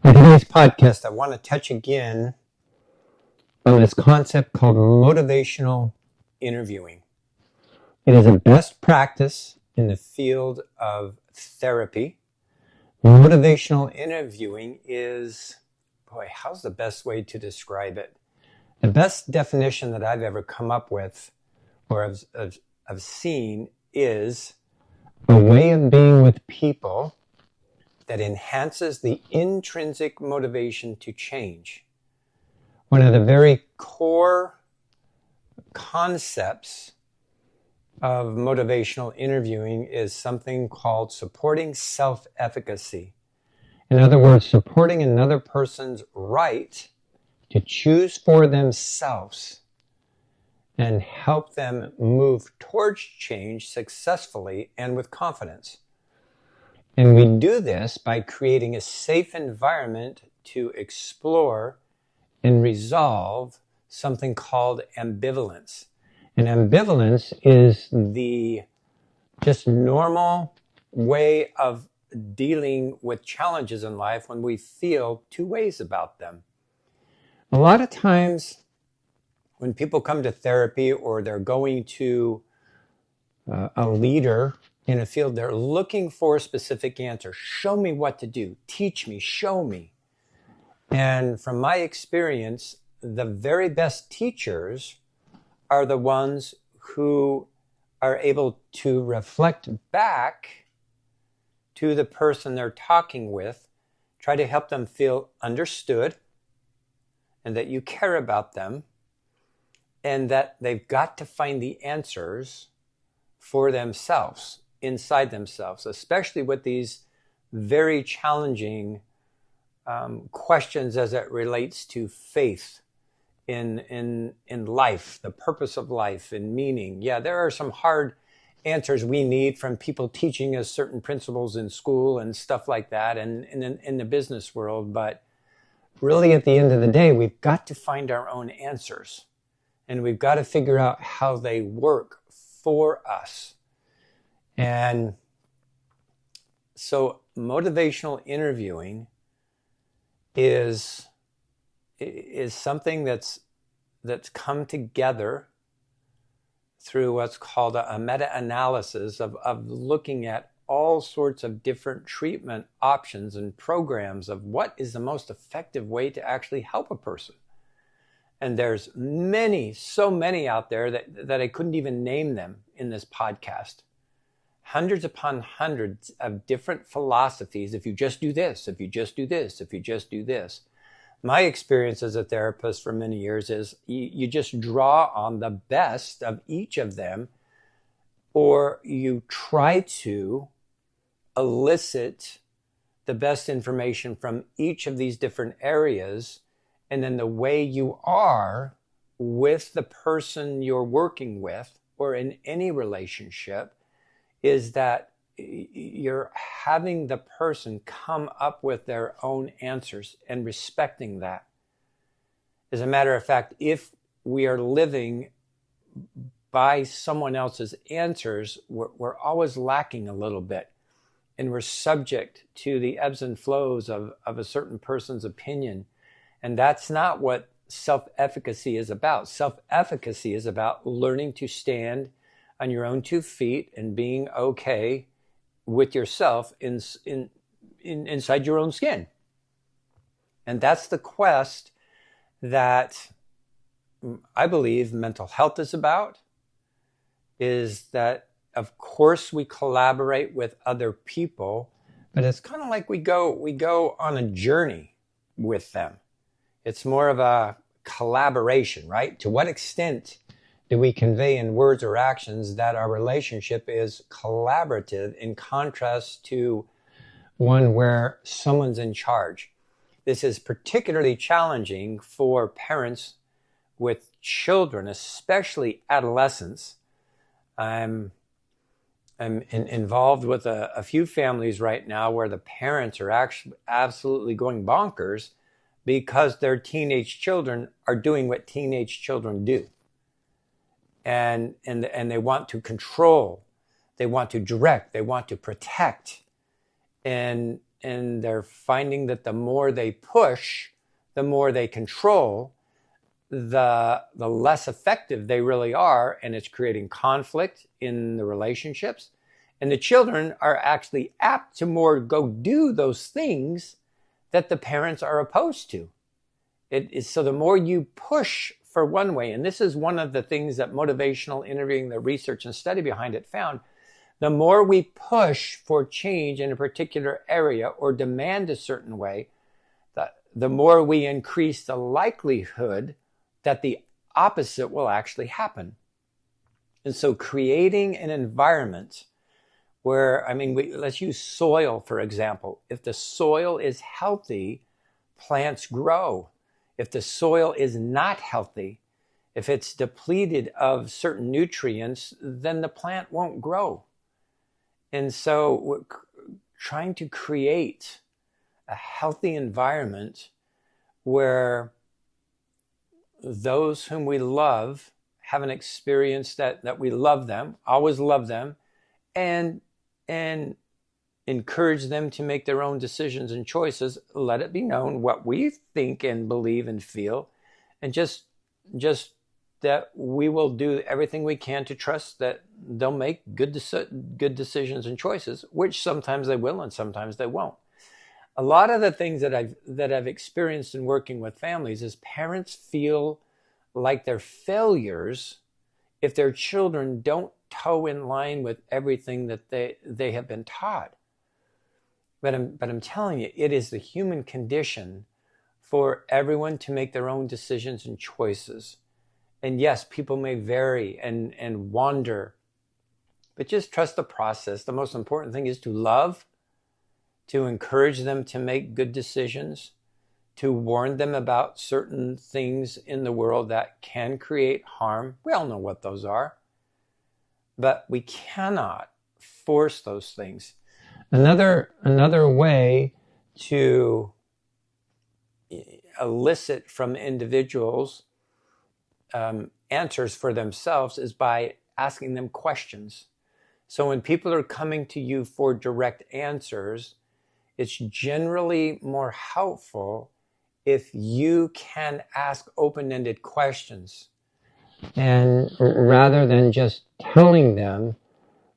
In today's podcast, I want to touch again on this concept called motivational interviewing. It is a best practice in the field of therapy. Motivational interviewing is, how's the best way to describe it? The best definition that I've ever come up with or I've seen is a way of being with people that enhances the intrinsic motivation to change. One of the very core concepts of motivational interviewing is something called supporting self-efficacy. In other words, supporting another person's right to choose for themselves and help them move towards change successfully and with confidence. And we do this by creating a safe environment to explore and resolve something called ambivalence. And ambivalence is the just normal way of dealing with challenges in life when we feel two ways about them. A lot of times when people come to therapy or they're going to a leader in a field, they're looking for a specific answer. Show me what to do. Teach me. Show me. And from my experience, the very best teachers are the ones who are able to reflect back to the person they're talking with, try to help them feel understood and that you care about them and that they've got to find the answers for themselves, inside themselves, especially with these very challenging questions as it relates to faith in life, the purpose of life and meaning. Yeah, there are some hard answers we need from people teaching us certain principles in school and stuff like that and in the business world. But really at the end of the day, we've got to find our own answers and we've got to figure out how they work for us. And so motivational interviewing is something that's come together through what's called a meta-analysis of looking at all sorts of different treatment options and programs of what is the most effective way to actually help a person. And there's so many out there that I couldn't even name them in this podcast. Hundreds upon hundreds of different philosophies. If you just do this, if you just do this, if you just do this. My experience as a therapist for many years is you just draw on the best of each of them, or you try to elicit the best information from each of these different areas. And then the way you are with the person you're working with or in any relationship is that you're having the person come up with their own answers and respecting that. As a matter of fact, if we are living by someone else's answers, we're always lacking a little bit. And we're subject to the ebbs and flows of a certain person's opinion. And that's not what self-efficacy is about. Self-efficacy is about learning to stand on your own 2 feet and being okay with yourself inside your own skin. And that's the quest that I believe mental health is about, is that, of course, we collaborate with other people, but it's kind of like we go on a journey with them. It's more of a collaboration, right? To what extent do we convey in words or actions that our relationship is collaborative in contrast to one where someone's in charge? This is particularly challenging for parents with children, especially adolescents. I'm involved with a few families right now where the parents are actually absolutely going bonkers because their teenage children are doing what teenage children do. And they want to control, they want to direct, they want to protect. And they're finding that the more they push, the more they control, the less effective they really are, and it's creating conflict in the relationships. And the children are actually apt to more go do those things that the parents are opposed to. It is, so the more you push for one way, and this is one of the things that motivational interviewing, the research and study behind it found, the more we push for change in a particular area or demand a certain way, the more we increase the likelihood that the opposite will actually happen. And so creating an environment where, let's use soil, for example. If the soil is healthy, plants grow. If the soil is not healthy, if it's depleted of certain nutrients, then the plant won't grow. And so we're trying to create a healthy environment where those whom we love have an experience that we love them, always love them, and encourage them to make their own decisions and choices. Let it be known what we think and believe and feel, and just that we will do everything we can to trust that they'll make good decisions and choices, which sometimes they will and sometimes they won't. A lot of the things that I've experienced in working with families is parents feel like they're failures if their children don't toe in line with everything that they have been taught. But I'm telling you, it is the human condition for everyone to make their own decisions and choices. And yes, people may vary and wander, but just trust the process. The most important thing is to love, to encourage them to make good decisions, to warn them about certain things in the world that can create harm. We all know what those are, but we cannot force those things. Another way to elicit from individuals answers for themselves is by asking them questions. So when people are coming to you for direct answers, it's generally more helpful if you can ask open-ended questions, and rather than just telling them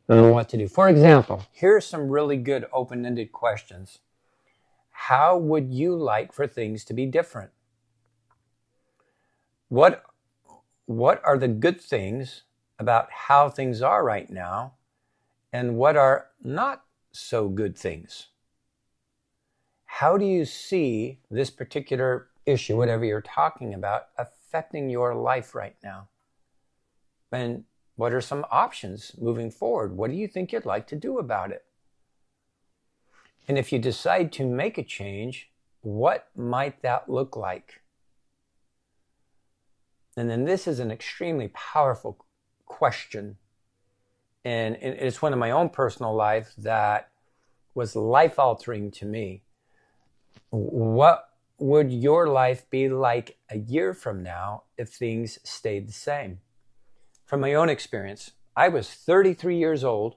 what to do. For example, here's some really good open-ended questions. How would you like for things to be different? What are the good things about how things are right now, and what are not so good things? How do you see this particular issue, whatever you're talking about, affecting your life right now? And what are some options moving forward? What do you think you'd like to do about it? And if you decide to make a change, what might that look like? And then this is an extremely powerful question. And it's one of my own personal life that was life-altering to me. What would your life be like a year from now if things stayed the same? From my own experience, I was 33 years old,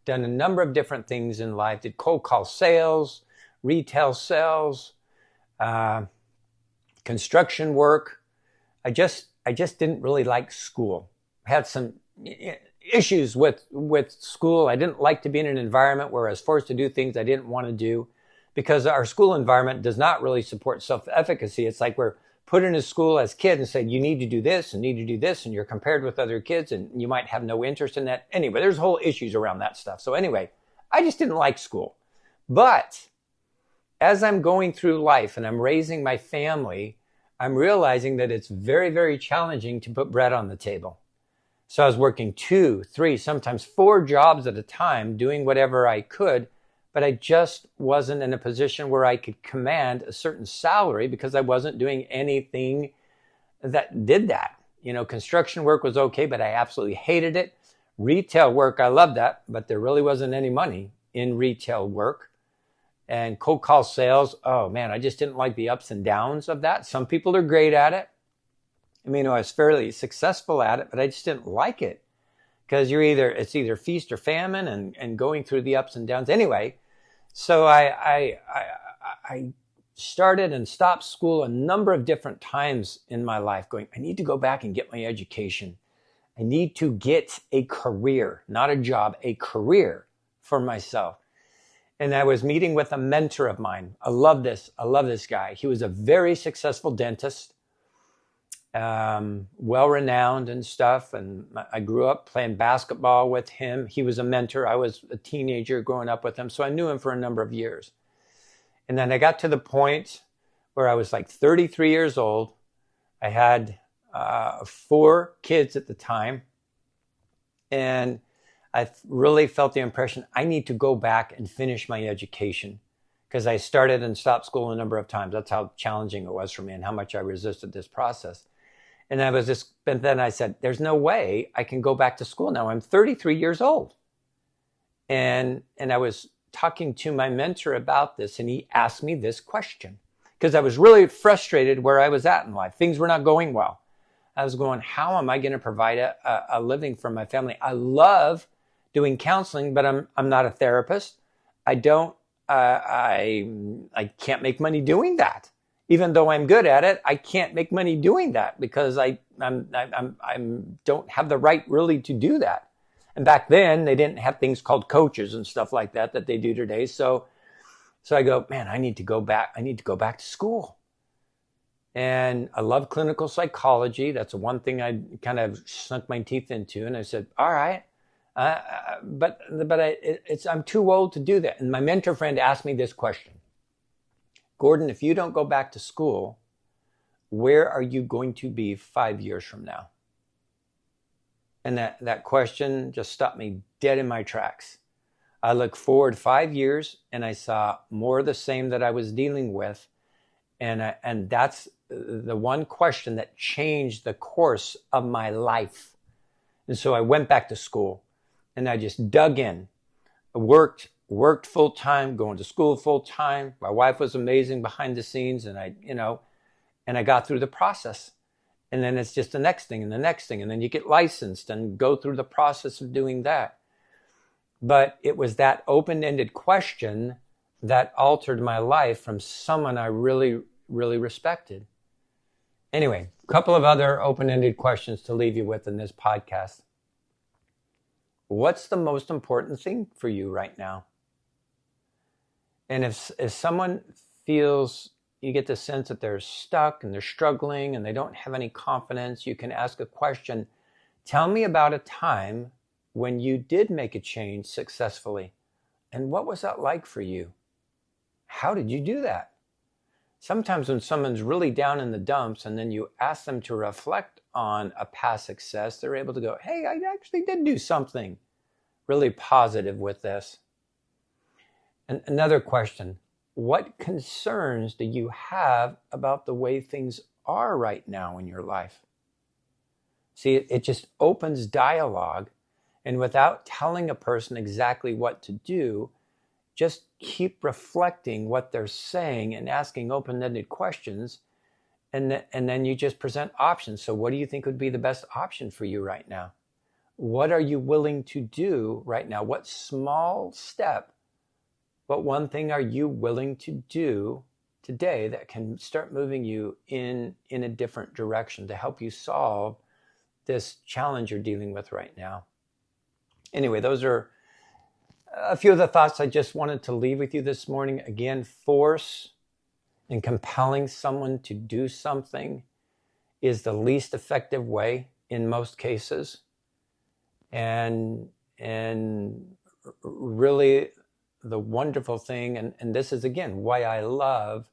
done a number of different things in life, did cold call sales, retail sales, construction work. I just didn't really like school. I had some issues with school. I didn't like to be in an environment where I was forced to do things I didn't want to do, because our school environment does not really support self-efficacy. It's like we're put into school as kids and said, you need to do this and need to do this, and you're compared with other kids and you might have no interest in that. Anyway, there's whole issues around that stuff. So anyway, I just didn't like school. But as I'm going through life and I'm raising my family, I'm realizing that it's very, very challenging to put bread on the table. So I was working 2, 3, sometimes 4 jobs at a time, doing whatever I could, but I just wasn't in a position where I could command a certain salary because I wasn't doing anything that did that. You know, construction work was okay, but I absolutely hated it. Retail work, I loved that, but there really wasn't any money in retail work. And cold call sales, oh man, I just didn't like the ups and downs of that. Some people are great at it. I mean, I was fairly successful at it, but I just didn't like it because it's either feast or famine and going through the ups and downs. Anyway, So I started and stopped school a number of different times in my life going, I need to go back and get my education. I need to get a career, not a job, a career for myself. And I was meeting with a mentor of mine. I love this guy. He was a very successful dentist, well-renowned and stuff. And I grew up playing basketball with him. He was a mentor. I was a teenager growing up with him. So I knew him for a number of years. And then I got to the point where I was like 33 years old. I had 4 kids at the time. And I really felt the impression I need to go back and finish my education, because I started and stopped school a number of times. That's how challenging it was for me and how much I resisted this process. And but then I said, there's no way I can go back to school now. I'm 33 years old. And I was talking to my mentor about this, and he asked me this question, because I was really frustrated where I was at in life. Things were not going well. I was going, how am I going to provide a living for my family? I love doing counseling, but I'm not a therapist. I can't make money doing that. Even though I'm good at it, I can't make money doing that because I don't have the right really to do that. And back then they didn't have things called coaches and stuff like that they do today. So I go, man, I need to go back. I need to go back to school. And I love clinical psychology. That's the one thing I kind of sunk my teeth into. And I said, all right. But I'm too old to do that. And my mentor friend asked me this question. Gordon, if you don't go back to school, where are you going to be 5 years from now? And that question just stopped me dead in my tracks. I looked forward 5 years and I saw more of the same that I was dealing with. And that's the one question that changed the course of my life. And so I went back to school. And I just dug in. I worked full time, going to school full time. My wife was amazing behind the scenes, and I got through the process. And then it's just the next thing and the next thing, and then you get licensed and go through the process of doing that. But it was that open-ended question that altered my life from someone I really, really respected. Anyway, a couple of other open-ended questions to leave you with in this podcast. What's the most important thing for you right now? And if someone feels, you get the sense that they're stuck and they're struggling and they don't have any confidence, you can ask a question. Tell me about a time when you did make a change successfully. And what was that like for you? How did you do that? Sometimes when someone's really down in the dumps and then you ask them to reflect on a past success, they're able to go, hey, I actually did do something really positive with this. And another question, what concerns do you have about the way things are right now in your life? See, it just opens dialogue, and without telling a person exactly what to do, just keep reflecting what they're saying and asking open-ended questions, and then you just present options. So what do you think would be the best option for you right now? What are you willing to do right now? What small step, what one thing are you willing to do today that can start moving you in a different direction to help you solve this challenge you're dealing with right now? Anyway, those are a few of the thoughts I just wanted to leave with you this morning. Again, force and compelling someone to do something is the least effective way in most cases. And really the wonderful thing, and this is again why I love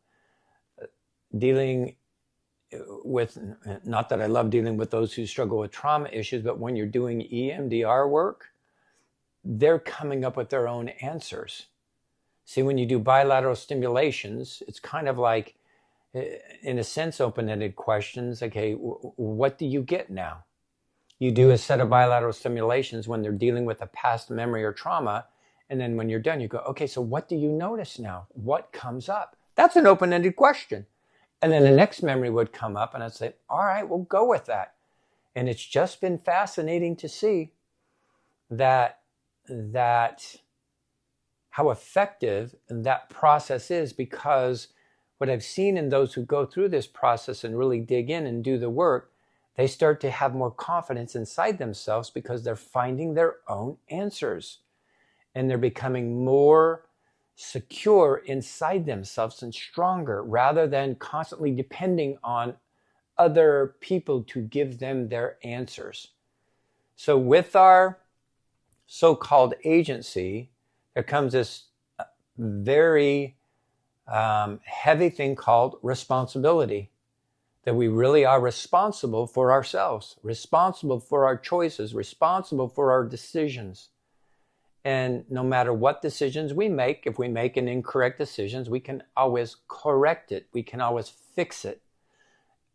dealing with, not that I love dealing with those who struggle with trauma issues, but when you're doing EMDR work, they're coming up with their own answers. See, when you do bilateral stimulations, it's kind of like, in a sense, open-ended questions. Okay, what do you get now? You do a set of bilateral stimulations when they're dealing with a past memory or trauma. And then when you're done, you go, okay, so what do you notice now? What comes up? That's an open-ended question. And then the next memory would come up and I'd say, all right, we'll go with that. And it's just been fascinating to see that how effective that process is, because what I've seen in those who go through this process and really dig in and do the work, they start to have more confidence inside themselves because they're finding their own answers and they're becoming more secure inside themselves and stronger, rather than constantly depending on other people to give them their answers. So with our so-called agency, there comes this very heavy thing called responsibility, that we really are responsible for ourselves, responsible for our choices, responsible for our decisions. And no matter what decisions we make, if we make an incorrect decision, we can always correct it. We can always fix it.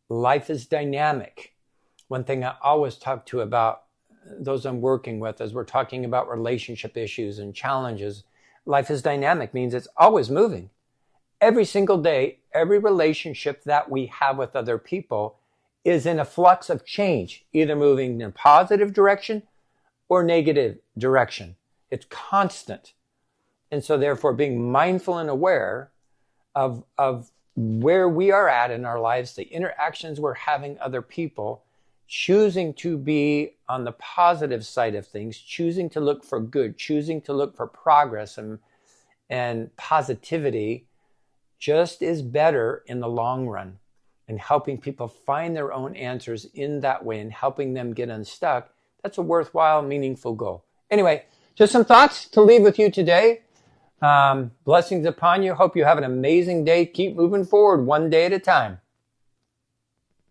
Life is dynamic. One thing I always talk to about those I'm working with as we're talking about relationship issues and challenges, life is dynamic means it's always moving. Every single day, every relationship that we have with other people is in a flux of change, either moving in a positive direction or negative direction. It's constant. And so therefore being mindful and aware of where we are at in our lives, the interactions we're having with other people, choosing to be on the positive side of things, choosing to look for good, choosing to look for progress and positivity, just is better in the long run. And helping people find their own answers in that way and helping them get unstuck, that's a worthwhile, meaningful goal. Anyway, just some thoughts to leave with you today. Blessings upon you. Hope you have an amazing day. Keep moving forward one day at a time.